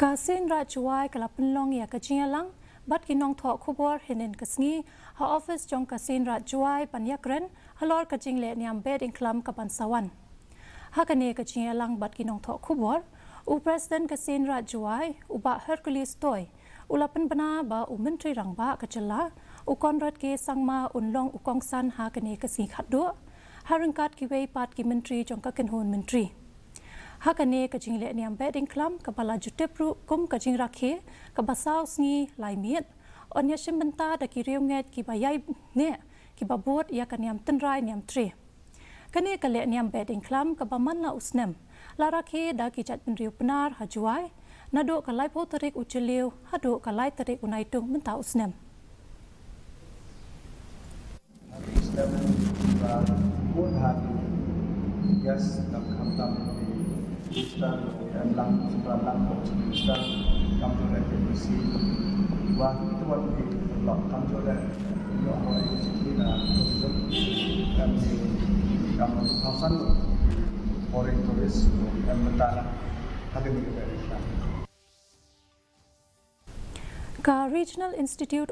Ka Seinraij Jowai kala Pynlong ya ka Jingialang bat kinong tho khubor hinin kasngi ha office jong ka Seinraij Jowai panyakren Halor ka Jinglehniam Behdienkhlam ka pansawan. Ha kane ka Jingialang bat kinong tho khubor u president ka Seinraij Jowai u ba Hercules toy ulapan bana ba u menteri rangba ka chela u konrad ke sangma unlong u kongsan ha kane ka si khatdu harangkat ki wei pat ki menteri jong ka kenhon menteri. Hakane ka Jinglehniam Behdienkhlam ka bala jutepru kum ka jingrakhe ka basau sngi laimiet onya shimbenta da ki riunget ki bayai ne ki babot ya kaniam tenrai niam tre kane ka Lehniam Behdienkhlam ka baman la usnem larakhe da ki chat penriu penar ha Jowai nado ka lai potarik ucheliu hado ka lai tarik unaitung menta usnem yes nam khamtam Islam and lang lang Islam come to that we see wah itu what we lock come to that no how it is in tourism and come to thousand foreign tourists and mentara academic Islam. Ka Regional Institute